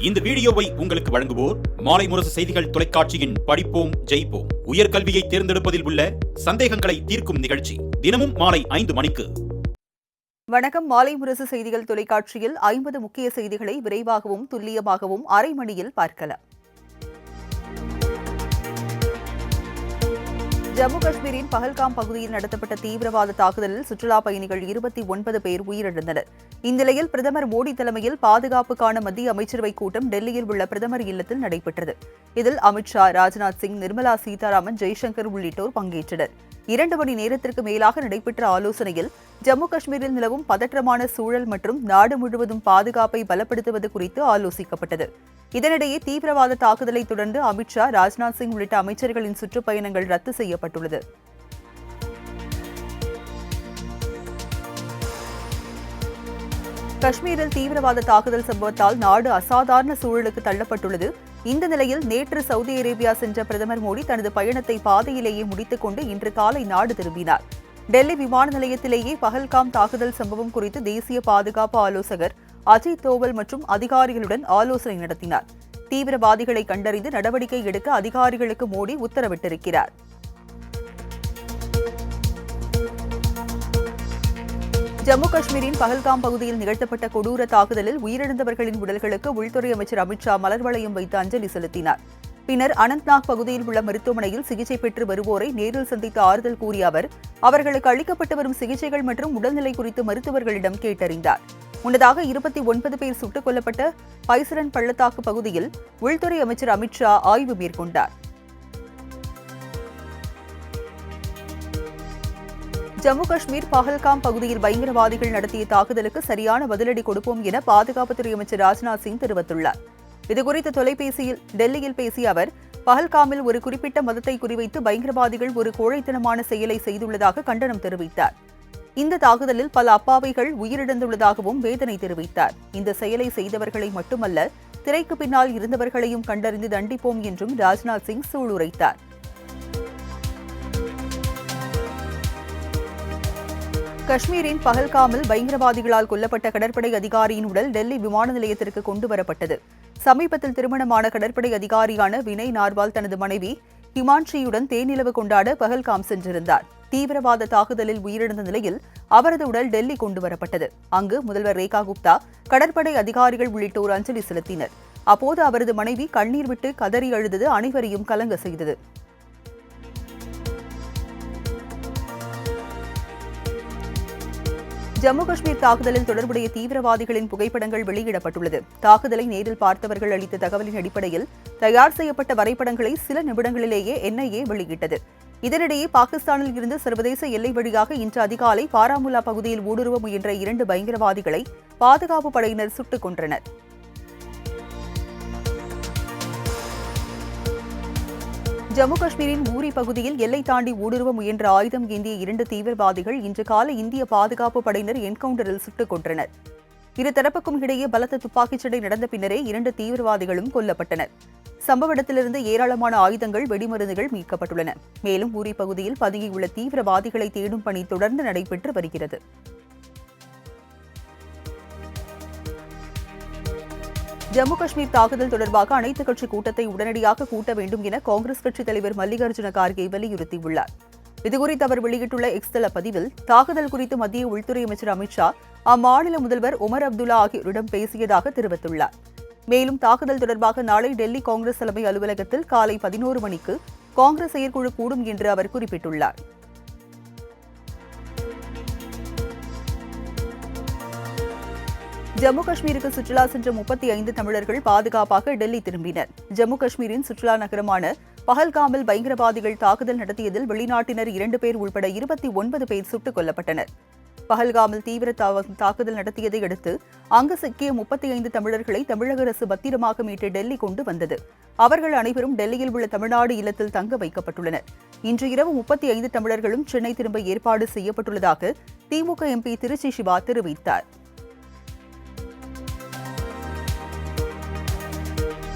இந்த வீடியோவை உங்களுக்கு வழங்குவோர் மாலை முரசு செய்திகள் தொலைக்காட்சியின் படிப்போம் ஜெயிப்போம் உயர்கல்வியை தேர்ந்தெடுப்பதில் உள்ள சந்தேகங்களை தீர்க்கும் நிகழ்ச்சி தினமும் மாலை 5 மணிக்கு. வணக்கம். மாலை முரசு செய்திகள் தொலைக்காட்சியில் 50 முக்கிய செய்திகளை விரைவாகவும் துல்லியமாகவும் அரை மணியில் பார்க்கலாம். ஜம்மு காஷ்மீரின் பஹல்காம் பகுதியில் நடத்தப்பட்ட தீவிரவாத தாக்குதலில் சுற்றுலா பயணிகள் 29 பேர் உயிரிழந்தனர். இந்நிலையில் பிரதமர் மோடி தலைமையில் பாதுகாப்புக்கான மத்திய அமைச்சரவைக் கூட்டம் டெல்லியில் உள்ள பிரதமர் இல்லத்தில் நடைபெற்றது. இதில் அமித்ஷா, ராஜ்நாத் சிங், நிர்மலா சீதாராமன், ஜெய்சங்கர் உள்ளிட்டோர் பங்கேற்றனர். 2 மணி நேரத்திற்கு மேலாக நடைபெற்ற ஆலோசனையில் ஜம்மு காஷ்மீரில் நிலவும் பதற்றமான சூழல் மற்றும் நாடு முழுவதும் பாதுகாப்பை பலப்படுத்துவது குறித்து ஆலோசிக்கப்பட்டது. இதனிடையே தீவிரவாத தாக்குதலை தொடர்ந்து அமித்ஷா, ராஜ்நாத் சிங் உள்ளிட்ட அமைச்சர்களின் சுற்றுப்பயணங்கள் ரத்து செய்யப்பட்டுள்ளது. காஷ்மீரில் தீவிரவாத தாக்குதல் சம்பவத்தால் நாடு அசாதாரண சூழலுக்கு தள்ளப்பட்டுள்ளது. இந்த நிலையில் நேற்று சவுதி அரேபியா சென்ற பிரதமர் மோடி தனது பயணத்தை பாதையிலேயே முடித்துக் கொண்டு இன்று காலை நாடு திரும்பினார். டெல்லி விமான நிலையத்திலேயே பஹல்காம் தாக்குதல் சம்பவம் குறித்து தேசிய பாதுகாப்பு ஆலோசகர் அஜித் தோவல் மற்றும் அதிகாரிகளுடன் ஆலோசனை நடத்தினார். தீவிரவாதிகளை கண்டறிந்து நடவடிக்கை எடுக்க அதிகாரிகளுக்கு மோடி உத்தரவிட்டிருக்கிறார். ஜம்மு காஷ்மீரின் பஹல்காம் பகுதியில் நிகழ்த்தப்பட்ட கொடூர தாக்குதலில் உயிரிழந்தவர்களின் உடல்களுக்கு உள்துறை அமைச்சர் அமித்ஷா மலர் வளையம் வைத்து அஞ்சலி செலுத்தினார். பின்னர் அனந்த்நாக் பகுதியில் உள்ள மருத்துவமனையில் சிகிச்சை பெற்று வருவோரை நேரில் சந்தித்து ஆறுதல் கூறிய அவர் அவர்களுக்கு அளிக்கப்பட்டு வரும் சிகிச்சைகள் மற்றும் உடல்நிலை குறித்து மருத்துவர்களிடம் கேட்டறிந்தார். முன்னதாக 29 பேர் சுட்டுக் கொல்லப்பட்ட பைசரன் பள்ளத்தாக்கு பகுதியில் உள்துறை அமைச்சர் அமித்ஷா ஆய்வு மேற்கொண்டார். ஜம்மு காஷ்மீர் பஹல்காம் பகுதியில் பயங்கரவாதிகள் நடத்திய தாக்குதலுக்கு சரியான பதிலடி கொடுப்போம் என பாதுகாப்புத்துறை அமைச்சர் ராஜ்நாத் சிங் தெரிவித்துள்ளார். இதுகுறித்து தொலைபேசியில் டெல்லியில் பேசிய அவர், பஹல்காமில் ஒரு குறிப்பிட்ட மதத்தை குறிவைத்து பயங்கரவாதிகள் ஒரு கோழைத்தனமான செயலை செய்துள்ளதாக கண்டனம் தெரிவித்தார். இந்த தாக்குதலில் பல அப்பாவிகள் உயிரிழந்துள்ளதாகவும் வேதனை தெரிவித்தார். இந்த செயலை செய்தவர்களை மட்டுமல்ல, திரைக்கு பின்னால் இருந்தவர்களையும் கண்டறிந்து தண்டிப்போம் என்றும் ராஜ்நாத் சிங் சூளுரைத்தார். காஷ்மீரின் பஹல்காமில் பயங்கரவாதிகளால் கொல்லப்பட்ட கடற்படை அதிகாரியின் உடல் டெல்லி விமான நிலையத்திற்கு கொண்டுவரப்பட்டது. சமீபத்தில் திருமணமான கடற்படை அதிகாரியான வினய் நார்வால் தனது மனைவி ஹிமான்ஷியுடன் தேனிலவு கொண்டாட பஹல்காம் சென்றிருந்தார். தீவிரவாத தாக்குதலில் உயிரிழந்த நிலையில் அவரது உடல் டெல்லி கொண்டுவரப்பட்டது. அங்கு முதல்வர் ரேகா குப்தா, கடற்படை அதிகாரிகள் உள்ளிட்டோர் அஞ்சலி செலுத்தினர். அப்போது அவரது மனைவி கண்ணீர் விட்டு கதறி அழுதது அனைவரையும் கலங்க செய்தது. ஜம்மு காஷ்மீர் தாக்குதலில் தொடர்புடைய தீவிரவாதிகளின் புகைப்படங்கள் வெளியிடப்பட்டுள்ளது. தாக்குதலை நேரில் பார்த்தவர்கள் அளித்த தகவலின் அடிப்படையில் தயார் செய்யப்பட்ட வரைபடங்களை சில நிமிடங்களிலேயே NIA வெளியிட்டது. இதனிடையே பாகிஸ்தானில் இருந்து சர்வதேச எல்லை வழியாக இன்று அதிகாலை பாராமுல்லா பகுதியில் ஊடுருவ முயன்ற 2 பயங்கரவாதிகளை பாதுகாப்பு படையினர் சுட்டுக் கொன்றனர். ஜம்மு காஷ்மீரின் ஊரி பகுதியில் எல்லை தாண்டி ஊடுருவ முயன்ற ஆயுதம் ஏந்திய 2 தீவிரவாதிகள் இன்று காலை இந்திய பாதுகாப்பு படையினர் என்கவுண்டரில் சுட்டுக் கொன்றனர். இருதரப்புக்கும் இடையே பலத்த துப்பாக்கிச் சண்டை நடந்த பின்னரே 2 தீவிரவாதிகளும் கொல்லப்பட்டனர். சம்பவ இடத்திலிருந்து ஏராளமான ஆயுதங்கள், வெடிமருந்துகள் மீட்கப்பட்டுள்ளன. மேலும் ஊரி பகுதியில் பதுங்கியுள்ள தீவிரவாதிகளை தேடும் பணி தொடர்ந்து நடைபெற்று வருகிறது. ஜம்மு காஷ்மீர் தாக்குதல் தொடர்பாக அனைத்துக் கட்சி கூட்டத்தை உடனடியாக கூட்ட வேண்டும் என காங்கிரஸ் கட்சித் தலைவர் மல்லிகார்ஜுன கார்கே வலியுறுத்தியுள்ளார். இதுகுறித்து அவர் வெளியிட்டுள்ள எக்ஸ் தள பதிவில், தாக்குதல் குறித்து மத்திய உள்துறை அமைச்சர் அமித்ஷா அம்மாநில முதல்வர் உமர் அப்துல்லா ஆகியோரிடம் பேசியதாக தெரிவித்துள்ளார். மேலும் தாக்குதல் தொடர்பாக நாளை டெல்லி காங்கிரஸ் தலைமை அலுவலகத்தில் காலை 11 மணிக்கு காங்கிரஸ் செயற்குழு கூடும் என்று அவர் குறிப்பிட்டுள்ளார். ஜம்மு காஷ்மீருக்கு சுற்றுலா சென்ற 35 தமிழர்கள் பாதுகாப்பாக டெல்லி திரும்பினர். ஜம்மு காஷ்மீரின் சுற்றுலா நகரமான பஹல்காமில் பயங்கரவாதிகள் தாக்குதல் நடத்தியதில் வெளிநாட்டினர் 2 பேர் உள்பட 29 பேர் சுட்டுக் கொல்லப்பட்டனர். பஹல்காமில் தீவிர தாக்குதல் நடத்தியதை அடுத்து அங்கு சிக்கிய 35 தமிழர்களை தமிழக அரசு பத்திரமாக மீட்டு டெல்லி கொண்டு வந்தது. அவர்கள் அனைவரும் டெல்லியில் உள்ள தமிழ்நாடு இல்லத்தில் தங்க வைக்கப்பட்டுள்ளனர். இன்று இரவு 35 தமிழர்களும் சென்னை திரும்ப ஏற்பாடு செய்யப்பட்டுள்ளதாக திமுக MP திருச்சி சிவா தெரிவித்தார்.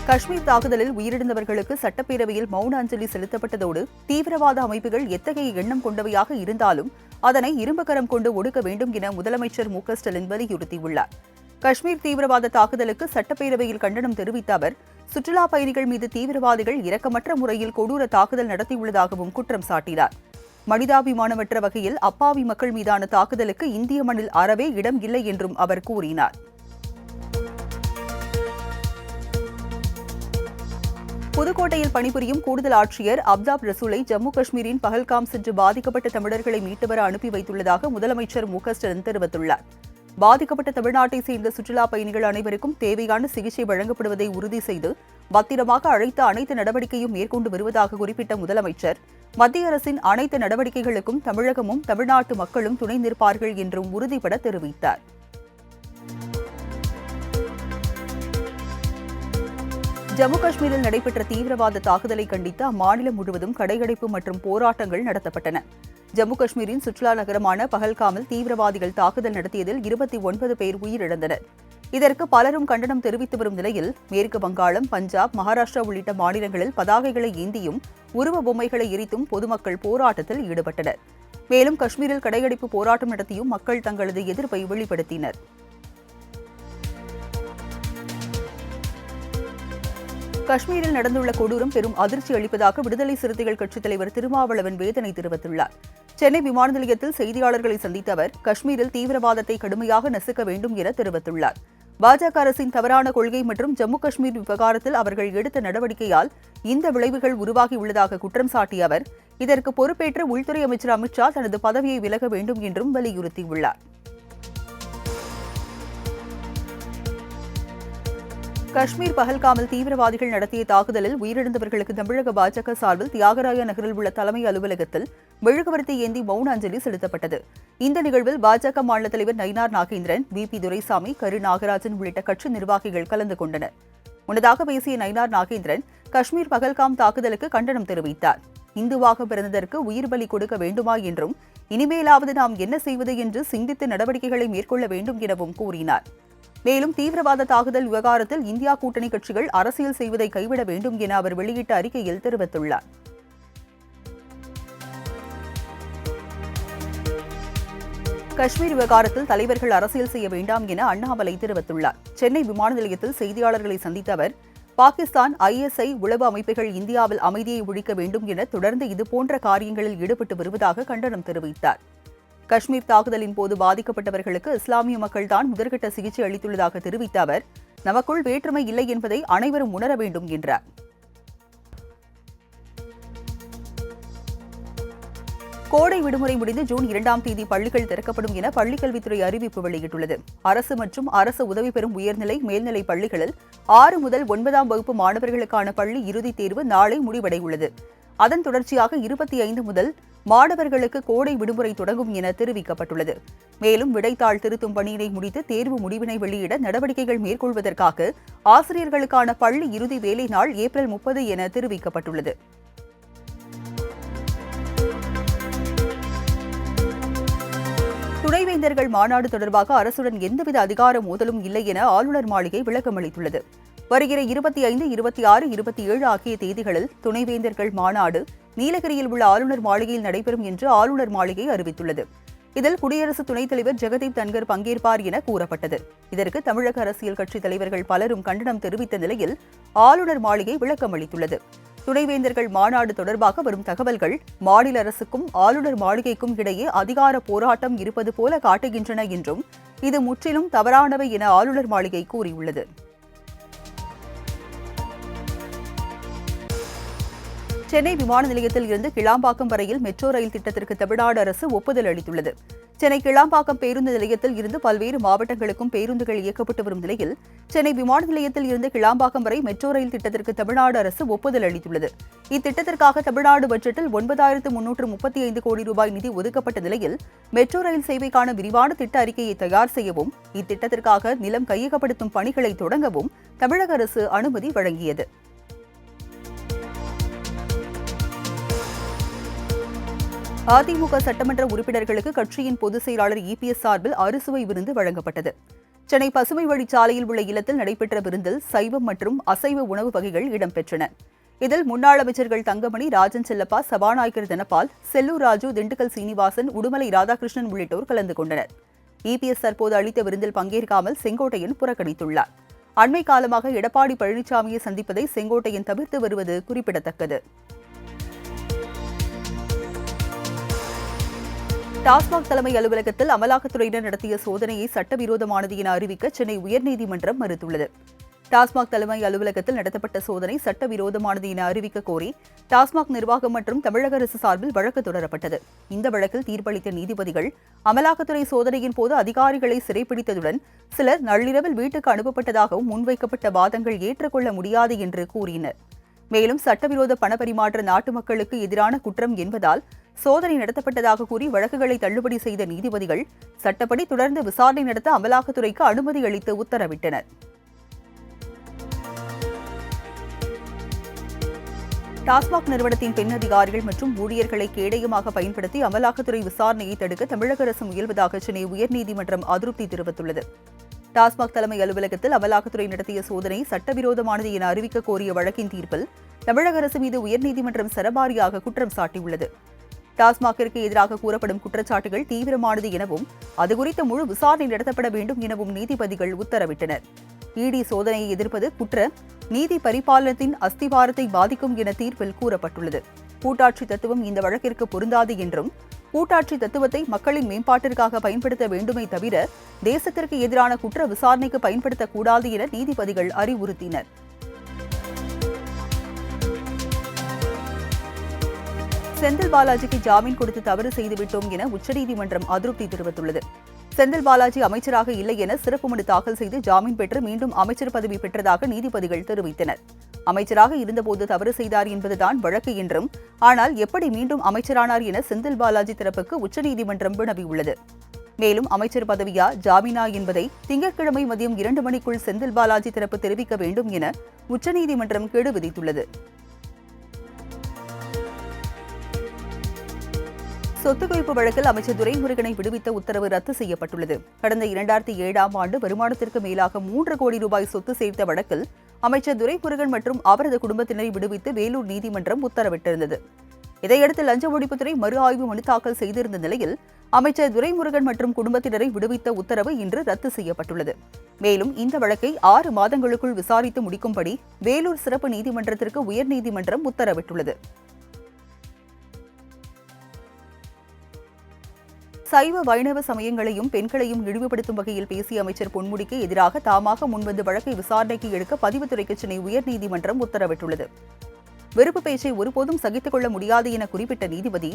காஷ்மீர் தாக்குதலில் உயிரிழந்தவர்களுக்கு சட்டப்பேரவையில் மௌன அஞ்சலி செலுத்தப்பட்டதோடு தீவிரவாத அமைப்புகள் எத்தகைய எண்ணம் கொண்டவையாக இருந்தாலும் அதனை இரும்புக்கரம் கொண்டு ஒடுக்க வேண்டும் என முதலமைச்சர் மு.க. ஸ்டாலின் வலியுறுத்தியுள்ளார். காஷ்மீர் தீவிரவாத தாக்குதலுக்கு சட்டப்பேரவையில் கண்டனம் தெரிவித்த அவர், சுற்றுலா பயணிகள் மீது தீவிரவாதிகள் இரக்கமற்ற முறையில் கொடூர தாக்குதல் நடத்தியுள்ளதாகவும் குற்றம் சாட்டினார். மனிதாபிமானமற்ற வகையில் அப்பாவி மக்கள் மீதான தாக்குதலுக்கு இந்திய மண்ணில் அறவே இடம் இல்லை என்றும் அவர் கூறினார். புதுக்கோட்டையில் பணிபுரியும் கூடுதல் ஆட்சியர் அப்தாப் ரசூலை ஜம்மு காஷ்மீரின் பஹல்காம் சென்று பாதிக்கப்பட்ட தமிழர்களை மீட்டு வர அனுப்பி வைத்துள்ளதாக முதலமைச்சர் மு.க.ஸ்டாலின் தெரிவித்துள்ளார். பாதிக்கப்பட்ட தமிழ்நாட்டைச் சேர்ந்த சுற்றுலா பயணிகள் அனைவருக்கும் தேவையான சிகிச்சை வழங்கப்படுவதை உறுதி செய்து பத்திரமாக அழைத்த அனைத்து நடவடிக்கையும் மேற்கொண்டு வருவதாக குறிப்பிட்ட முதலமைச்சர், மத்திய அரசின் அனைத்து நடவடிக்கைகளுக்கும் தமிழகமும் தமிழ்நாட்டு மக்களும் துணை நிற்பார்கள் என்றும் உறுதிபட தெரிவித்தார். ஜம்மு காஷ்மீரில் நடைபெற்ற தீவிரவாத தாக்குதலை கண்டித்து அம்மாநிலம் முழுவதும் கடையடைப்பு மற்றும் போராட்டங்கள் நடத்தப்பட்டன. ஜம்மு காஷ்மீரின் சுற்றுலா நகரமான பஹல்காமில் தீவிரவாதிகள் தாக்குதல் நடத்தியதில் 29 பேர் உயிரிழந்தனர். இதற்கு பலரும் கண்டனம் தெரிவித்து வரும் நிலையில், மேற்கு வங்காளம், பஞ்சாப், மகாராஷ்டிரா உள்ளிட்ட மாநிலங்களில் பதாகைகளை ஏந்தியும் உருவ பொம்மைகளை எரித்தும் பொதுமக்கள் போராட்டத்தில் ஈடுபட்டனர். மேலும் காஷ்மீரில் கடையடைப்பு போராட்டம் நடத்தியும் மக்கள் தங்களது எதிர்ப்பை வெளிப்படுத்தினர். காஷ்மீரில் நடந்துள்ள கொடூரம் பெரும் அதிர்ச்சி அளிப்பதாக விடுதலை சிறுத்தைகள் கட்சித் தலைவர் திருமாவளவன் வேதனை தெரிவித்துள்ளார். சென்னை விமான நிலையத்தில் செய்தியாளர்களை சந்தித்த அவர், காஷ்மீரில் தீவிரவாதத்தை கடுமையாக நசுக்க வேண்டும் என தெரிவித்துள்ளார். பாஜக அரசின் தவறான கொள்கை மற்றும் ஜம்மு காஷ்மீர் விவகாரத்தில் அவர்கள் எடுத்த நடவடிக்கையால் இந்த விளைவுகள் உருவாகியுள்ளதாக குற்றம் சாட்டிய அவர், இதற்கு பொறுப்பேற்று உள்துறை அமைச்சர் அமித் ஷா தனது பதவியை விலக வேண்டும் என்றும் வலியுறுத்தியுள்ளார். காஷ்மீர் பஹல்காமில் தீவிரவாதிகள் நடத்திய தாக்குதலில் உயிரிழந்தவர்களுக்கு தமிழக பாஜக சார்பில் தியாகராய நகரில் உள்ள தலைமை அலுவலகத்தில் மெழுகுவர்த்தி ஏந்தி மௌன அஞ்சலி செலுத்தப்பட்டது. இந்த நிகழ்வில் பாஜக மாநில தலைவர் நயினார் நாகேந்திரன், வி.பி. துரைசாமி, கரு நாகராஜன் உள்ளிட்ட கட்சி நிர்வாகிகள் கலந்து கொண்டனர். முன்னதாக பேசிய நயினார் நாகேந்திரன், காஷ்மீர் பஹல்காம் தாக்குதலுக்கு கண்டனம் தெரிவித்தார். இந்துவாக பிறந்ததற்கு உயிர் பலி கொடுக்க வேண்டுமா என்றும், இனிமேலாவது நாம் என்ன செய்வது என்று சிந்தித்து நடவடிக்கைகளை மேற்கொள்ள வேண்டும் எனவும் கூறினார். மேலும் தீவிரவாத தாக்குதல் விவகாரத்தில் இந்தியா கூட்டணி கட்சிகள் அரசியல் செய்வதை கைவிட வேண்டும் என அவர் வெளியிட்ட அறிக்கையில் தெரிவித்துள்ளார். காஷ்மீர் விவகாரத்தில் தலைவர்கள் அரசியல் செய்ய வேண்டாம் என அண்ணாமலை தெரிவித்துள்ளார். சென்னை விமான நிலையத்தில் செய்தியாளர்களை சந்தித்த அவர், பாகிஸ்தான், ISI உளவு அமைப்புகள் இந்தியாவில் அமைதியை ஒழிக்க வேண்டும் என தொடர்ந்து இதுபோன்ற காரியங்களில் ஈடுபட்டு வருவதாக கண்டனம் தெரிவித்தார். காஷ்மீர் தாக்குதலின் போது பாதிக்கப்பட்டவர்களுக்கு இஸ்லாமிய மக்கள்தான் முதற்கட்ட சிகிச்சை அளித்துள்ளதாக தெரிவித்த அவர், நமக்குள் வேற்றுமை இல்லை என்பதை அனைவரும் உணர வேண்டும் என்றார். கோடை விடுமுறை முடிந்து ஜூன் 2ஆம் தேதி பள்ளிகள் திறக்கப்படும் என பள்ளிக்கல்வித்துறை அறிவிப்பு வெளியிட்டுள்ளது. அரசு மற்றும் அரசு உதவி பெறும் உயர்நிலை, மேல்நிலை பள்ளிகளில் 6 முதல் 9ஆம் வகுப்பு மாணவர்களுக்கான பள்ளி இறுதித் தேர்வு நாளை முடிவடையுள்ளது. அதன் தொடர்ச்சியாக 25 முதல் மாணவர்களுக்கு கோடை விடுமுறை தொடங்கும் என தெரிவிக்கப்பட்டுள்ளது. மேலும் விடைத்தாள் திருத்தும் பணியினை முடித்து தேர்வு முடிவினை வெளியிட நடவடிக்கைகள் மேற்கொள்வதற்காக ஆசிரியர்களுக்கான பள்ளி இறுதி வேலை நாள் ஏப்ரல் 30 என தெரிவிக்கப்பட்டுள்ளது. துணைவேந்தர்கள் மாநாடு தொடர்பாக அரசுடன் எந்தவித அதிகார மோதலும் இல்லை என ஆளுநர் மாளிகை விளக்கமளித்துள்ளது. வருகிற 25, 26, 27 ஆகிய தேதிகளில் துணைவேந்தர்கள் மாநாடு நீலகிரியில் உள்ள ஆளுநர் மாளிகையில் நடைபெறும் என்று ஆளுநர் மாளிகை அறிவித்துள்ளது. இதில் குடியரசு துணைத் தலைவர் ஜெகதீப் தன்கர் பங்கேற்பார் என கூறப்பட்டது. இதற்கு தமிழக அரசியல் கட்சித் தலைவர்கள் பலரும் கண்டனம் தெரிவித்த நிலையில் ஆளுநர் மாளிகை விளக்கமளித்துள்ளது. துணைவேந்தர்கள் மாநாடு தொடர்பாக வரும் தகவல்கள் மாநில அரசுக்கும் ஆளுநர் மாளிகைக்கும் இடையே அதிகார போராட்டம் இருப்பது போல காட்டுகின்றன என்றும் இது முற்றிலும் தவறானவை என ஆளுநர் மாளிகை கூறியுள்ளது. சென்னை விமான நிலையத்தில் இருந்து கிளாம்பாக்கம் வரையில் மெட்ரோ ரயில் திட்டத்திற்கு தமிழ்நாடு அரசு ஒப்புதல் அளித்துள்ளது. சென்னை கிளாம்பாக்கம் பேருந்து நிலையத்தில் இருந்து பல்வேறு மாவட்டங்களுக்கும் பேருந்துகள் இயக்கப்பட்டு வரும் நிலையில் சென்னை விமான நிலையத்தில் இருந்து கிளாம்பாக்கம் வரை மெட்ரோ ரயில் திட்டத்திற்கு தமிழ்நாடு அரசு ஒப்புதல் அளித்துள்ளது. இத்திட்டத்திற்காக தமிழ்நாடு பட்ஜெட்டில் 9335 கோடி ரூபாய் நிதி ஒதுக்கப்பட்ட நிலையில் மெட்ரோ ரயில் சேவைக்கான விரிவான திட்ட அறிக்கையை தயார் செய்யவும் இத்திட்டத்திற்காக நிலம் கையகப்படுத்தும் பணிகளை தொடங்கவும் தமிழக அரசு அனுமதி வழங்கியது. அதிமுக சட்டமன்ற உறுப்பினர்களுக்கு கட்சியின் பொதுச் செயலாளர் EPS சார்பில் அறுசுவை விருந்து வழங்கப்பட்டது. சென்னை பசுமை வழிச்சாலையில் உள்ள இல்லத்தில் நடைபெற்ற விருந்தில் சைவம் மற்றும் அசைவ உணவு வகைகள் இடம்பெற்றன. இதில் முன்னாள் அமைச்சர்கள் தங்கமணி, ராஜன் செல்லப்பா, சபாநாயகர் தனபால், செல்லூர் ராஜு, திண்டுக்கல் சீனிவாசன், உடுமலை ராதாகிருஷ்ணன் உள்ளிட்டோர் கலந்து கொண்டனர். இபிஎஸ் தற்போது அளித்த விருந்தில் பங்கேற்காமல் செங்கோட்டையன் புறக்கணித்துள்ளார். அண்மை காலமாக எடப்பாடி பழனிசாமியை சந்திப்பதை செங்கோட்டையன் தவிர்த்து வருவது குறிப்பிடத்தக்கது. டாஸ்மாக் தலைமை அலுவலகத்தில் அமலாக்கத்துறையினர் நடத்திய சோதனையை சட்டவிரோதமானது என அறிவிக்க சென்னை உயர்நீதிமன்றம் மறுத்துள்ளது. டாஸ்மாக் தலைமை அலுவலகத்தில் நடத்தப்பட்ட சோதனை சட்டவிரோதமானது என அறிவிக்க கோரி டாஸ்மாக் நிர்வாகம் மற்றும் தமிழக அரசு சார்பில் வழக்கு தொடரப்பட்டது. இந்த வழக்கில் தீர்ப்பளித்த நீதிபதிகள் அமலாக்கத்துறை சோதனையின் போது அதிகாரிகளை சிறைப்பிடித்ததுடன் சிலர் நள்ளிரவில் வீட்டுக்கு அனுப்பப்பட்டதாகவும் முன்வைக்கப்பட்ட வாதங்கள் ஏற்றுக்கொள்ள முடியாது என்று கூறினர். மேலும் சட்டவிரோத பணப்பரிமாற்ற நாட்டு மக்களுக்கு எதிரான குற்றம் என்பதால் சோதனை நடத்தப்பட்டதாக கூறி வழக்குகளை தள்ளுபடி செய்த நீதிபதிகள் சட்டப்படி தொடர்ந்து விசாரணை நடத்த அமலாக்கத்துறைக்கு அனுமதி அளித்து உத்தரவிட்டனர். டாஸ்மாக் நிறுவனத்தின் பெண் அதிகாரிகள் மற்றும் ஊழியர்களை கேடயமாக பயன்படுத்தி அமலாக்கத்துறை விசாரணையை தடுக்க தமிழக அரசு முயல்வதாக சென்னை உயர்நீதிமன்றம் அதிருப்தி தெரிவித்துள்ளது. டாஸ்மாக் தலைமை அலுவலகத்தில் அமலாக்கத்துறை நடத்திய சோதனை சட்டவிரோதமானது என அறிவிக்க கோரிய வழக்கின் தீர்ப்பில் தமிழக அரசு மீது உயர்நீதிமன்றம் சரமாரியாக குற்றம் சாட்டியுள்ளது. டாஸ்மாகிற்கு எதிராக கூறப்படும் குற்றச்சாட்டுகள் தீவிரமானது எனவும் அதுகுறித்த முழு விசாரணை நடத்தப்பட வேண்டும் எனவும் நீதிபதிகள் உத்தரவிட்டனர். இடி சோதனையை எதிர்ப்பது குற்ற நீதி பரிபாலனத்தின் அஸ்திவாரத்தை பாதிக்கும் என தீர்ப்பில் கூறப்பட்டுள்ளது. கூட்டாட்சி தத்துவம் இந்த வழக்கிற்கு பொருந்தாது என்றும் கூட்டாட்சி தத்துவத்தை மக்களின் மேம்பாட்டிற்காக பயன்படுத்த வேண்டுமே தவிர தேசத்திற்கு எதிரான குற்ற விசாரணைக்கு பயன்படுத்தக்கூடாது என நீதிபதிகள் அறிவுறுத்தினர். செந்தில் பாலாஜிக்கு ஜாமீன் கொடுத்து தவறு செய்துவிட்டோம் என உச்சநீதிமன்றம் அதிருப்தி தெரிவித்துள்ளது. செந்தில் பாலாஜி அமைச்சராக இல்லை என சிறப்பு மனு தாக்கல் செய்து ஜாமீன் பெற்று மீண்டும் அமைச்சர் பதவி பெற்றதாக நீதிபதிகள் தெரிவித்தனர். அமைச்சராக இருந்தபோது தவறு செய்தார் என்பதுதான் வழக்கு என்றும், ஆனால் எப்படி மீண்டும் அமைச்சரானார் என செந்தில் பாலாஜி தரப்புக்கு உச்சநீதிமன்றம் வினவியுள்ளது. மேலும் அமைச்சர் பதவியா ஜாமீனா என்பதை திங்கட்கிழமை மதியம் 2 மணிக்குள் செந்தில் பாலாஜி தரப்பு தெரிவிக்க வேண்டும் என உச்சநீதிமன்றம் கெடு விதித்துள்ளது. சொத்து குவிப்பு வழக்கில் அமைச்சர் துரைமுருகனை விடுவித்த உத்தரவு ரத்து செய்யப்பட்டுள்ளது. கடந்த 2007ஆம் ஆண்டு வருமானத்திற்கு மேலாக 3 கோடி ரூபாய் சொத்து சேர்த்த வழக்கில் அமைச்சர் துரைமுருகன் மற்றும் அவரது குடும்பத்தினரை விடுவித்து வேலூர் நீதிமன்றம் உத்தரவிட்டிருந்தது. இதையடுத்து லஞ்ச ஒழிப்புத்துறை மறு ஆய்வு மனு தாக்கல் செய்திருந்த நிலையில் அமைச்சர் துரைமுருகன் மற்றும் குடும்பத்தினரை விடுவித்த உத்தரவு இன்று ரத்து செய்யப்பட்டுள்ளது. மேலும் இந்த வழக்கை 6 மாதங்களுக்குள் விசாரித்து முடிக்கும்படி வேலூர் சிறப்பு நீதிமன்றத்திற்கு உயர்நீதிமன்றம் உத்தரவிட்டுள்ளது. சைவ வைணவ சமயங்களையும் பெண்களையும் இழிவுபடுத்தும் வகையில் பேசிய அமைச்சர் பொன்முடிக்கு எதிராக தாமாக முன்வந்து வழக்கை விசாரணைக்கு எடுக்க பதிவுத்துறைக்கு சென்னை உயர்நீதிமன்றம் உத்தரவிட்டுள்ளது. வெறுப்பு பேச்சை ஒருபோதும் சகித்துக் கொள்ள முடியாது என குறிப்பிட்ட நீதிபதி,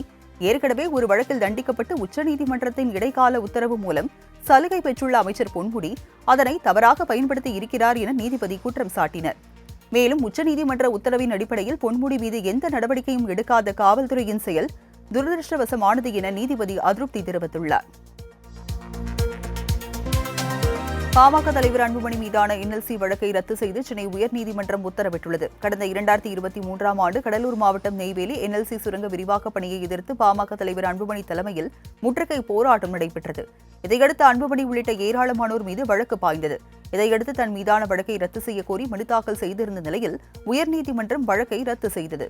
ஏற்கனவே ஒரு வழக்கில் தண்டிக்கப்பட்டு உச்சநீதிமன்றத்தின் இடைக்கால உத்தரவு மூலம் சலுகை பெற்றுள்ள அமைச்சர் பொன்முடி அதனை தவறாக பயன்படுத்தி இருக்கிறார் என நீதிபதி குற்றம் சாட்டினர். மேலும் உச்சநீதிமன்ற உத்தரவின் அடிப்படையில் பொன்முடி மீது எந்த நடவடிக்கையும் எடுக்காத காவல்துறையின் செயல் துரதிருஷ்டவசமானது என நீதிபதி அதிருப்தி தெரிவித்துள்ளார். பாமக தலைவர் அன்புமணி மீதான என்எல்சி வழக்கை ரத்து செய்து சென்னை உயர்நீதிமன்றம் உத்தரவிட்டுள்ளது. கடந்த 2023ஆம் ஆண்டு கடலூர் மாவட்டம் நெய்வேலி என்எல்சி சுரங்க விரிவாக்க பணியை எதிர்த்து பாமக தலைவர் அன்புமணி தலைமையில் முற்றுகை போராட்டம் நடைபெற்றது. இதையடுத்து அன்புமணி உள்ளிட்ட ஏராளமானோர் மீது வழக்கு பாய்ந்தது. இதையடுத்து தன் மீதான வழக்கை ரத்து செய்ய கோரி மனு தாக்கல் செய்திருந்த நிலையில் உயர்நீதிமன்றம் வழக்கை ரத்து செய்தது.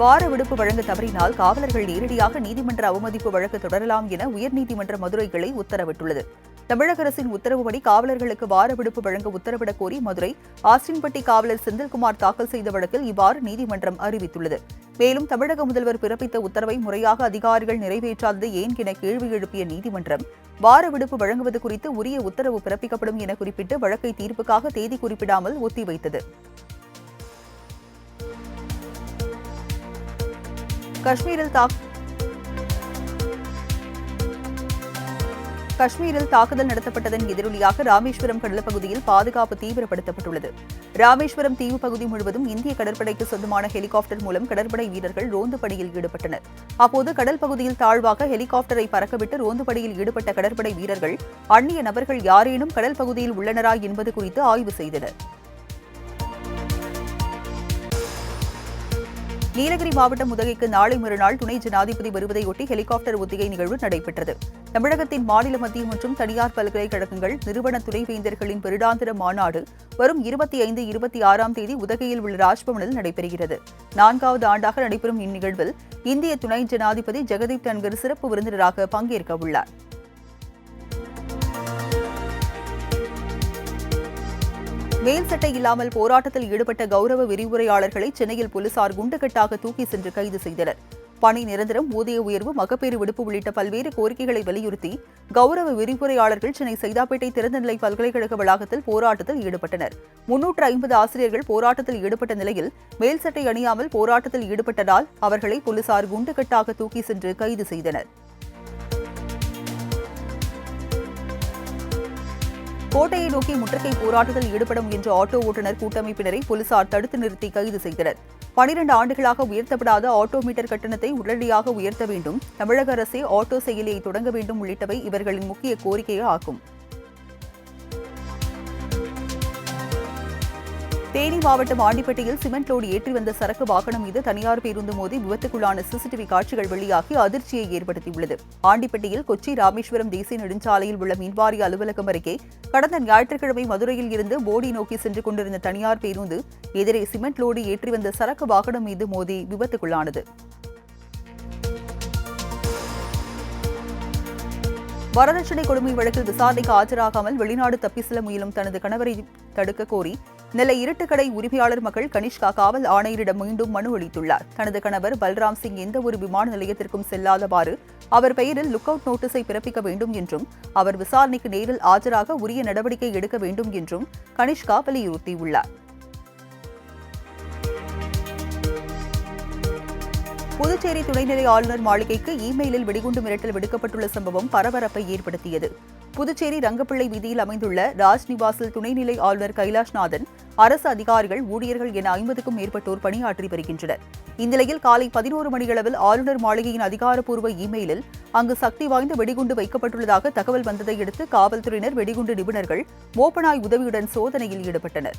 வார விடுப்பு வழங்க தவறினால் காவலர்கள் நேரடியாக நீதிமன்ற அவமதிப்பு வழக்கு தொடரலாம் என உயர்நீதிமன்ற மதுரை கிளை உத்தரவிட்டுள்ளது. தமிழக அரசின் உத்தரவுப்படி காவலர்களுக்கு வார விடுப்பு வழங்க உத்தரவிடக் கோரி மதுரை ஆஸ்டின்பட்டி காவலர் செந்தில்குமார் தாக்கல் செய்த வழக்கில் இவ்வாறு நீதிமன்றம் அறிவித்துள்ளது. மேலும் தமிழக முதல்வர் பிறப்பித்த உத்தரவை முறையாக அதிகாரிகள் நிறைவேற்றாதது ஏன் என கேள்வி எழுப்பிய நீதிமன்றம் வார விடுப்பு வழங்குவது குறித்து உரிய உத்தரவு பிறப்பிக்கப்படும் என குறிப்பிட்டு வழக்கை தீர்ப்புக்காக தேதி குறிப்பிடாமல் ஒத்திவைத்தது. காஷ்மீரில் தாக்குதல் நடத்தப்பட்டதன் எதிரொலியாக ராமேஸ்வரம் கடற்பகுதியில் பாதுகாப்பு தீவிரப்படுத்தப்பட்டுள்ளது. ராமேஸ்வரம் தீவு பகுதி முழுவதும் இந்திய கடற்படைக்கு சொந்தமான ஹெலிகாப்டர் மூலம் கடற்படை வீரர்கள் ரோந்து பணியில் ஈடுபட்டனர். அப்போது கடல் பகுதியில் தாழ்வாக ஹெலிகாப்டரை பறக்கவிட்டு ரோந்து பணியில் ஈடுபட்ட கடற்படை வீரர்கள் அந்நிய நபர்கள் யாரேனும் கடல் பகுதியில் உள்ளனரா என்பது குறித்து ஆய்வு செய்தனர். நீலகிரி மாவட்டம் உதகைக்கு நாளை மறுநாள் துணை ஜனாதிபதி வருவதையொட்டி ஹெலிகாப்டர் ஒத்திகை நிகழ்வு நடைபெற்றது. தமிழகத்தின் மாநில மத்திய மற்றும் தனியார் பல்கலைக்கழகங்கள் நிறுவன துணைவேந்தர்களின் வருடாந்திர மாநாடு வரும் 25, 26ஆம் தேதி உதகையில் உள்ள ராஜ்பவனில் நடைபெறுகிறது. 4வது ஆண்டாக நடைபெறும் இந்நிகழ்வில் இந்திய துணை ஜனாதிபதி ஜெகதீப் தன்கர் சிறப்பு விருந்தினராக பங்கேற்க உள்ளார். மேல் சட்டை இல்லாமல் போராட்டத்தில் ஈடுபட்ட கௌரவ விரிவுரையாளர்களை சென்னையில் போலீசார் குண்டுகட்டாக தூக்கி சென்று கைது செய்தனர். பணி நிரந்தரம், ஊதிய உயர்வு, மகப்பேறு விடுப்பு உள்ளிட்ட பல்வேறு கோரிக்கைகளை வலியுறுத்தி கௌரவ விரிவுரையாளர்கள் சென்னை சைதாப்பேட்டை திறந்தநிலை பல்கலைக்கழக வளாகத்தில் போராட்டத்தில் ஈடுபட்டனர். 350 ஆசிரியர்கள் போராட்டத்தில் ஈடுபட்ட நிலையில் மேல் சட்டை அணியாமல் போராட்டத்தில் ஈடுபட்டதால் அவர்களை போலீசார் குண்டுகட்டாக தூக்கி சென்று கைது செய்தனர். கோட்டையை நோக்கி முற்றுகை போராட்டத்தில் ஈடுபட முயன்ற ஆட்டோ ஓட்டுநர் கூட்டமைப்பினரை போலீசார் தடுத்து நிறுத்தி கைது செய்தனர். 12 ஆண்டுகளாக உயர்த்தப்படாத ஆட்டோ மீட்டர் கட்டணத்தை உடனடியாக உயர்த்த வேண்டும், தமிழக அரசே ஆட்டோ செயலியை தொடங்க வேண்டும் உள்ளிட்டவை இவர்களின் முக்கிய கோரிக்கையே ஆகும். தேனி மாவட்டம் ஆண்டிப்பட்டியில் சிமெண்ட் லோடு ஏற்றி வந்த சரக்கு வாகனம் மீது தனியார் பேருந்து மோதி விபத்துக்குள்ளான சிசிடிவி காட்சிகள் வெளியாகி அதிர்ச்சியை ஏற்படுத்தியுள்ளது. ஆண்டிப்பட்டியில் கொச்சி ராமேஸ்வரம் தேசிய நெடுஞ்சாலையில் உள்ள மின்வாரிய அலுவலகம் அருகே கடந்த ஞாயிற்றுக்கிழமை மதுரையில் இருந்து போடி நோக்கி சென்று கொண்டிருந்த தனியார் பேருந்து எதிரே சிமெண்ட் லோடு ஏற்றி வந்த சரக்கு வாகனம் மீது மோதி விபத்துக்குள்ளானது. வரதட்சணை கொடுமை வழக்கில் விசாரணைக்கு ஆஜராகாமல் வெளிநாடு தப்பி செல்ல முயலும் தனது கணவரை தடுக்க கோரி நெல்லை இருட்டுக்கடை உரிமையாளர் மகள் கனிஷ்கா காவல் ஆணையரிடம் மீண்டும் மனு அளித்துள்ளார். தனது கணவர் பல்ராம் சிங் எந்த ஒரு விமான நிலையத்திற்கும் செல்லாதவாறு அவர் பெயரில் லுக் அவுட் நோட்டீஸை பிறப்பிக்க வேண்டும் என்றும் அவர் விசாரணைக்கு நேரில் ஆஜராக உரிய நடவடிக்கை எடுக்க வேண்டும் என்றும் கனிஷ்கா வலியுறுத்தியுள்ளார். புதுச்சேரி துணைநிலை ஆளுநர் மாளிகைக்கு இமெயிலில் வெடிகுண்டு மிரட்டல் விடுக்கப்பட்டுள்ள சம்பவம் பரபரப்பை ஏற்படுத்தியது. புதுச்சேரி ரங்கப்பிள்ளை வீதியில் அமைந்துள்ள ராஜ்நிவாசில் துணைநிலை ஆளுநர் கைலாஷ்நாதன், அரசு அதிகாரிகள், ஊழியர்கள் என 50க்கும் மேற்பட்டோர் பணியாற்றி வருகின்றனர். இந்நிலையில் காலை 11 மணியளவில் ஆளுநர் மாளிகையின் அதிகாரப்பூர்வ இமெயிலில் அங்கு சக்தி வாய்ந்த வெடிகுண்டு வைக்கப்பட்டுள்ளதாக தகவல் வந்ததையடுத்து காவல்துறையினர், வெடிகுண்டு நிபுணர்கள் மோப்பனாய் உதவியுடன் சோதனையில் ஈடுபட்டனர்.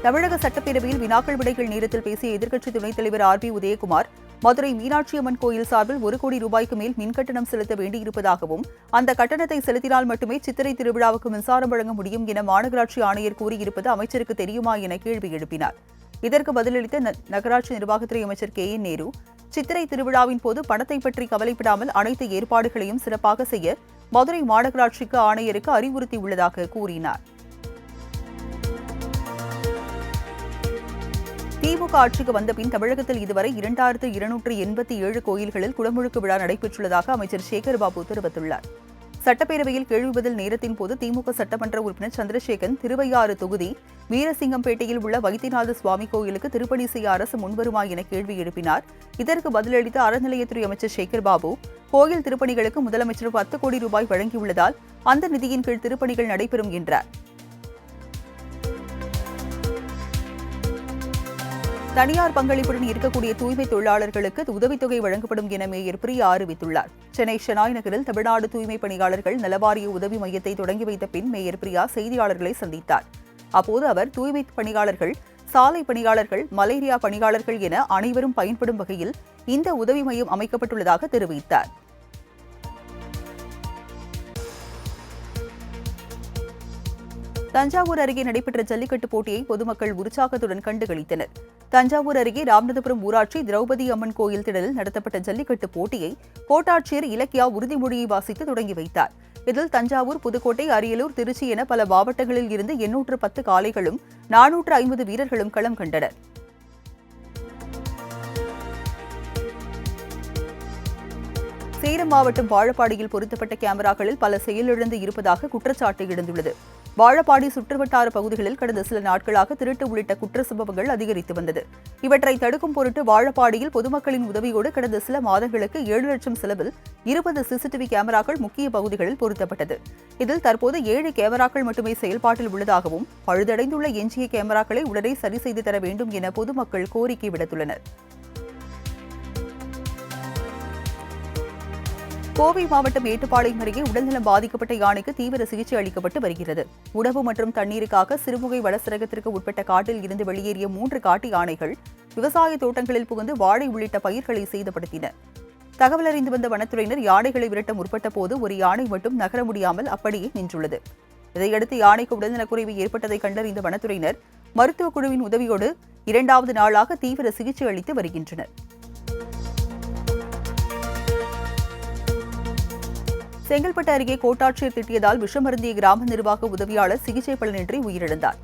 தமிழக சட்டப்பேரவையில் வினாக்கள் விடைகள் நேரத்தில் பேசிய எதிர்க்கட்சித் துணைத் தலைவர் RB உதயகுமார், மதுரை மீனாட்சி அம்மன் கோயில் சார்பில் 1 கோடி ரூபாய்க்கு மேல் மின்கட்டணம் செலுத்த வேண்டியிருப்பதாகவும் அந்த கட்டணத்தை செலுத்தினால் மட்டுமே சித்திரை திருவிழாவுக்கு மின்சாரம் வழங்க முடியும் என மாநகராட்சி ஆணையர் கூறியிருப்பது அமைச்சருக்கு தெரியுமா என கேள்வி எழுப்பினார். இதற்கு பதிலளித்த நகராட்சி நிர்வாகத்துறை அமைச்சர் KN நேரு, சித்திரை திருவிழாவின் போது பணத்தை பற்றி கவலைப்படாமல் அனைத்து ஏற்பாடுகளையும் சிறப்பாக செய்ய மதுரை மாநகராட்சிக்கு ஆணையருக்கு அறிவுறுத்தியுள்ளதாக கூறினார். திமுக ஆட்சிக்கு வந்தபின் தமிழகத்தில் இதுவரை 2287 கோயில்களில் குடமுழுக்கு விழா நடைபெற்றுள்ளதாக அமைச்சர் சேகர்பாபு தெரிவித்துள்ளார். சட்டப்பேரவையில் கேள்வி பதில் நேரத்தின் போது திமுக சட்டமன்ற உறுப்பினர் சந்திரசேகரன் திருவையாறு தொகுதி வீரசிங்கம்பேட்டையில் உள்ள வைத்தியநாத சுவாமி கோயிலுக்கு திருப்பணி செய்ய அரசு முன்வருமா என கேள்வி எழுப்பினார். இதற்கு பதிலளித்த அறநிலையத்துறை அமைச்சர் சேகர்பாபு, கோயில் திருப்பணிகளுக்கு முதலமைச்சர் 10 கோடி ரூபாய் வழங்கியுள்ளதால் அந்த நிதியின் கீழ் திருப்பணிகள் நடைபெறும் என்றார். தனியார் பங்களிப்புடன் இருக்கக்கூடிய தூய்மை தொழிலாளர்களுக்கு உதவித்தொகை வழங்கப்படும் என மேயர் பிரியா அறிவித்துள்ளார். சென்னை ஷெனாய் நகரில் தமிழ்நாடு தூய்மை பணியாளர்கள் நலவாரிய உதவி மையத்தை தொடங்கி வைத்த பின் மேயர் பிரியா செய்தியாளர்களை சந்தித்தார். அப்போது அவர் தூய்மை பணியாளர்கள், சாலை பணியாளர்கள், மலேரியா பணியாளர்கள் என அனைவரும் பயன்படும் வகையில் இந்த உதவி மையம் அமைக்கப்பட்டுள்ளதாக தெரிவித்தார். தஞ்சாவூர் அருகே நடைபெற்ற ஜல்லிக்கட்டு போட்டியை பொதுமக்கள் உற்சாகத்துடன் கண்டுகளித்தனர். தஞ்சாவூர் அருகே ராமநாதபுரம் ஊராட்சி திரௌபதி அம்மன் கோயில் திடலில் நடத்தப்பட்ட ஜல்லிக்கட்டு போட்டியை கோட்டாட்சியர் இலக்கியா உறுதிமொழியை வாசித்து தொடங்கி வைத்தார். இதில் தஞ்சாவூர், புதுக்கோட்டை, அரியலூர், திருச்சி என பல மாவட்டங்களில் இருந்து 810 காளைகளும் 450 வீரர்களும் களம் கண்டனர். சேலம் மாவட்டம் வாழப்பாடியில் பொருத்தப்பட்ட கேமராக்களில் பல செயலிழந்து இருப்பதாக குற்றச்சாட்டு எழுந்துள்ளது. வாழப்பாடி சுற்றுவட்டார பகுதிகளில் கடந்த சில நாட்களாக திருட்டு உள்ளிட்ட குற்ற சம்பவங்கள் அதிகரித்து வந்தது. இவற்றை தடுக்கும் பொருட்டு வாழப்பாடியில் பொதுமக்களின் உதவியோடு கடந்த சில மாதங்களுக்கு 7 லட்சம் செலவில் 20 CCTV கேமராக்கள் முக்கிய பகுதிகளில் பொருத்தப்பட்டது. இதில் தற்போது 7 கேமராக்கள் மட்டுமே செயல்பாட்டில் உள்ளதாகவும் பழுதடைந்துள்ள எஞ்சிய கேமராக்களை உடனே சரி செய்து தர வேண்டும் என பொதுமக்கள் கோரிக்கை விடுத்துள்ளனர். கோவை மாவட்டம் மேட்டுப்பாளையம் அருகே உடல்நலம் பாதிக்கப்பட்ட யானைக்கு தீவிர சிகிச்சை அளிக்கப்பட்டு வருகிறது. உணவு மற்றும் தண்ணீருக்காக சிறுமுகை வனச்சரகத்திற்கு உட்பட்ட காட்டில் இருந்து வெளியேறிய 3 காட்டு யானைகள் விவசாய தோட்டங்களில் புகுந்து வாழை உள்ளிட்ட பயிர்களை சேதப்படுத்தின. தகவல் அறிந்து வந்த வனத்துறையினர் யானைகளை விரட்ட முற்பட்ட போது ஒரு யானை மட்டும் நகர முடியாமல் அப்படியே நின்றுள்ளது. இதையடுத்து யானைக்கு உடல்நலக்குறைவு ஏற்பட்டதை கண்டறிந்த வனத்துறையினர் மருத்துவக் குழுவின் உதவியோடு 2வது நாளாக தீவிர சிகிச்சை அளித்து வருகின்றனர். செங்கல்பட்டு அருகே கோட்டாட்சியர் திட்டியதால் விஷமருந்திய கிராம நிர்வாக உதவியாளர் சிகிச்சை பலனின்றி உயிரிழந்தார்.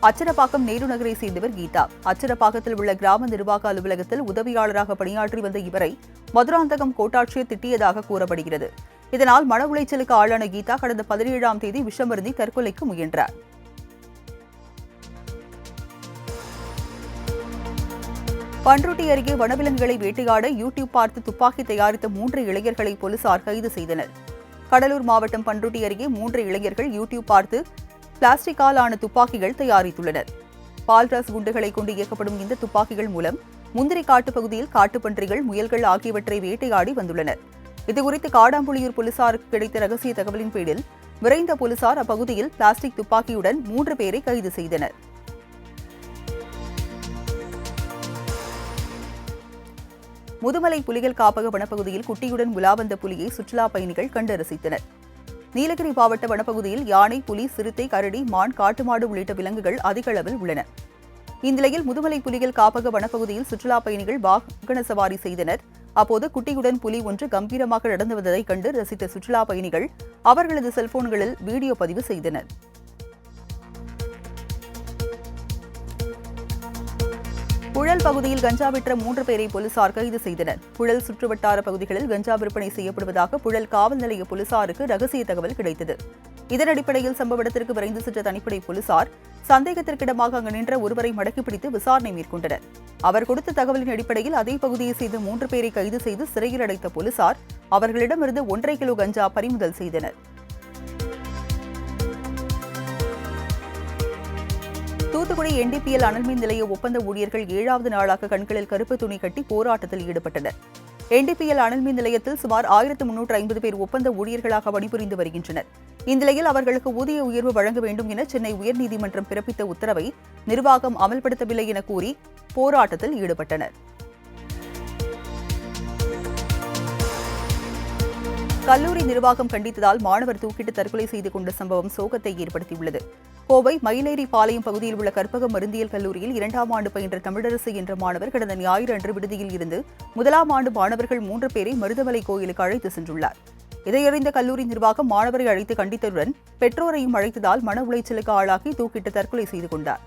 அச்சரப்பாக்கம் நேரு நகரை சேர்ந்தவர் கீதா. அச்சரப்பாக்கத்தில் உள்ள கிராம நிர்வாக அலுவலகத்தில் உதவியாளராக பணியாற்றி வந்த இவரை மதுராந்தகம் கோட்டாட்சியர் திட்டியதாக கூறப்படுகிறது. இதனால் மன உளைச்சலுக்கு ஆளான கீதா கடந்த 17ஆம் தேதி விஷமருந்தி தற்கொலைக்கு முயன்றார். பண்ருட்டி அருகே வனவிலங்குகளை வேட்டையாட யூடியூப் பார்த்து துப்பாக்கி தயாரித்த 3 இளைஞர்களை போலீசார் கைது செய்தனர். கடலூர் மாவட்டம் பண்ருட்டி அருகே 3 இளைஞர்கள் யூடியூப் பார்த்து பிளாஸ்டிக்கால் ஆன துப்பாக்கிகள் தயாரித்துள்ளனர். பால்ராஸ் குண்டுகளை கொண்டு இயக்கப்படும் இந்த துப்பாக்கிகள் மூலம் முந்திரி காட்டு பகுதியில் காட்டுப்பன்றிகள், முயல்கள் ஆகியவற்றை வேட்டையாடி வந்துள்ளனர். இதுகுறித்து காடாம்புளியூர் போலீசாருக்கு கிடைத்த ரகசிய தகவலின் பேரில் விரைந்த போலீசார் அப்பகுதியில் பிளாஸ்டிக் துப்பாக்கியுடன் 3 பேரை கைது செய்தனர். முதுமலை புலிகள் காப்பக வனப்பகுதியில் குட்டியுடன் உலா வந்த புலியை சுற்றுலா பயணிகள் கண்டு ரசித்தனர். நீலகிரி மாவட்ட வனப்பகுதியில் யானை, புலி, சிறுத்தை, கரடி, மான், காட்டுமாடு உள்ளிட்ட விலங்குகள் அதிக அளவில் உள்ளன. இந்நிலையில் முதுமலை புலிகள் காப்பக வனப்பகுதியில் சுற்றுலா பயணிகள் வாகன சவாரி செய்தனர். அப்போது குட்டியுடன் புலி ஒன்று கம்பீரமாக நடந்து வந்ததைக் கண்டு ரசித்த சுற்றுலா பயணிகள் அவர்களது செல்போன்களில் வீடியோ பதிவு செய்தனர். புழல் பகுதியில் கஞ்சா விற்ற 3 பேரை போலீசார் கைது செய்தனர். புழல் சுற்றுவட்டார பகுதிகளில் கஞ்சா விற்பனை செய்யப்படுவதாக புழல் காவல் நிலைய போலீசாருக்கு ரகசிய தகவல் கிடைத்தது. இதன் அடிப்படையில் சம்பவ இடத்திற்கு விரைந்து சென்ற தனிப்படை போலீசார் சந்தேகத்திற்கிடமாக அங்கு நின்ற ஒருவரை மடக்கி பிடித்து விசாரணை மேற்கொண்டனர். அவர் கொடுத்த தகவலின் அடிப்படையில் அதே பகுதியை சேர்ந்த 3 பேரை கைது செய்து சிறையில் அடைத்த போலீசார் அவர்களிடமிருந்து 1.5 கிலோ கஞ்சா பறிமுதல் செய்தனர். தூத்துக்குடி NDPL அனல்மின் நிலைய ஒப்பந்த ஊழியர்கள் 7வது நாளாக கண்களில் கருப்பு துணி கட்டி போராட்டத்தில் ஈடுபட்டனர். NDPL அனல்மின் நிலையத்தில் சுமார் 1350 பேர் ஒப்பந்த ஊழியர்களாக பணிபுரிந்து வருகின்றனர். இந்நிலையில் அவர்களுக்கு ஊதிய உயர்வு வழங்க வேண்டும் என சென்னை உயர்நீதிமன்றம் பிறப்பித்த உத்தரவை நிர்வாகம் அமல்படுத்தவில்லை என கூறி போராட்டத்தில் ஈடுபட்டனர். கல்லூரி நிர்வாகம் கண்டித்ததால் மாணவர் தூக்கிட்டு தற்கொலை செய்து கொண்ட சம்பவம் சோகத்தை ஏற்படுத்தியுள்ளது. கோவை மயிலேறி பாளையம் பகுதியில் உள்ள கற்பகம் மருந்தியல் கல்லூரியில் 2ஆம் ஆண்டு பயின்ற தமிழரசு என்ற மாணவர் கடந்த ஞாயிறு அன்று விடுதியில் இருந்து 1ஆம் ஆண்டு மாணவர்கள் 3 பேரை மருதமலை கோயிலுக்கு அழைத்து சென்றுள்ளார். இதையறிந்த கல்லூரி நிர்வாகம் மாணவரை அழைத்து கண்டித்ததுடன் பெற்றோரையும் அழைத்ததால் மன உளைச்சலுக்கு ஆளாகி தூக்கிட்டு தற்கொலை செய்து கொண்டார்.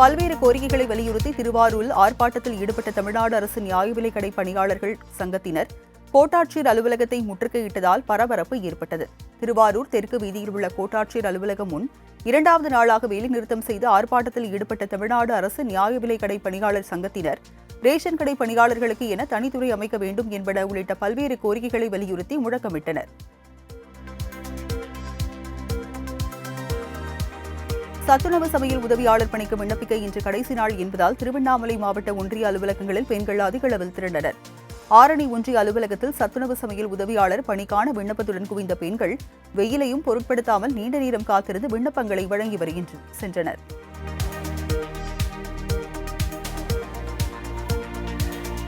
பல்வேறு கோரிக்கைகளை வலியுறுத்தி திருவாரூரில் ஆர்ப்பாட்டத்தில் ஈடுபட்ட தமிழ்நாடு அரசு நியாய விலைக் கடை பணியாளர்கள் சங்கத்தினர் கோட்டாட்சியர் அலுவலகத்தை முற்றுகையிட்டதால் பரபரப்பு ஏற்பட்டது. திருவாரூர் தெற்கு வீதியில் உள்ள கோட்டாட்சியர் அலுவலகம் முன் 2வது நாளாக வேலைநிறுத்தம் செய்து ஆர்ப்பாட்டத்தில் ஈடுபட்ட தமிழ்நாடு அரசு நியாய விலைக் கடை பணியாளர் சங்கத்தினர் ரேஷன் கடை பணியாளர்களுக்கு என தனித்துறை அமைக்க வேண்டும் என்பன உள்ளிட்ட பல்வேறு கோரிக்கைகளை வலியுறுத்தி முழக்கமிட்டனர். சத்துணவு சமையல் உதவியாளர் பணிக்கு விண்ணப்பிக்க இன்று கடைசி நாள் என்பதால் திருவண்ணாமலை மாவட்ட ஒன்றிய அலுவலகங்களில் பெண்கள் அதிக அளவில் திரண்டனர். ஆரணி ஒன்றிய அலுவலகத்தில் சத்துணவு சமையல் உதவியாளர் பணிக்கான விண்ணப்பத்துடன் குவிந்த பெண்கள் வெயிலையும் பொருட்படுத்தாமல் நீண்ட நேரம் காத்திருந்து விண்ணப்பங்களை வழங்கி சென்றனர்.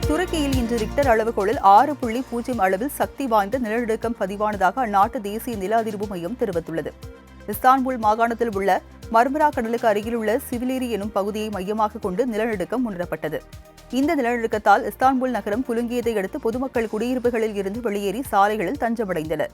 துருக்கியில் இன்று ரிக்டர் அளவுகோலில் 6.0 அளவில் சக்தி வாய்ந்த நிலநடுக்கம் பதிவானதாக அந்நாட்டு தேசிய நில அதிர்வு மையம் தெரிவித்துள்ளது. இஸ்தான்புல் மாகாணத்தில் உள்ள மர்மரா கடலுக்கு அருகில் உள்ள சிவிலேரி எனும் பகுதியை மையமாக கொண்டு நிலநடுக்கம் உணரப்பட்டது. இந்த நிலநடுக்கத்தால் இஸ்தான்புல் நகரம் குலுங்கியதை அடுத்து பொதுமக்கள் குடியிருப்புகளில் இருந்து வெளியேறி சாலைகளில் தஞ்சமடைந்தனர்.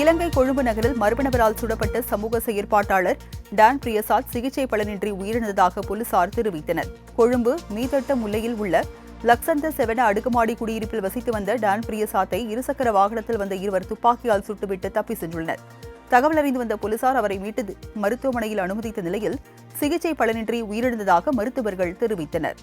இலங்கை கொழும்பு நகரில் மர்ம நபரால் சுடப்பட்ட சமூக செயற்பாட்டாளர் டான் பிரியசாத் சிகிச்சை பலனின்றி உயிரிழந்ததாக போலீசார் தெரிவித்தனர். கொழும்பு மீதட்ட முல்லையில் உள்ள லக்சந்த செவன அடுக்குமாடி குடியிருப்பில் வசித்து வந்த டான் பிரியசாத்தை இருசக்கர வாகனத்தில் வந்த இருவர் துப்பாக்கியால் சுட்டுவிட்டு தப்பி சென்றுள்ளனர். தகவல் அறிந்து வந்த போலீசார் அவரை மீட்டு மருத்துவமனையில் அனுமதித்த நிலையில் சிகிச்சை பலனின்றி உயிரிழந்ததாக மருத்துவர்கள் தெரிவித்தனர்.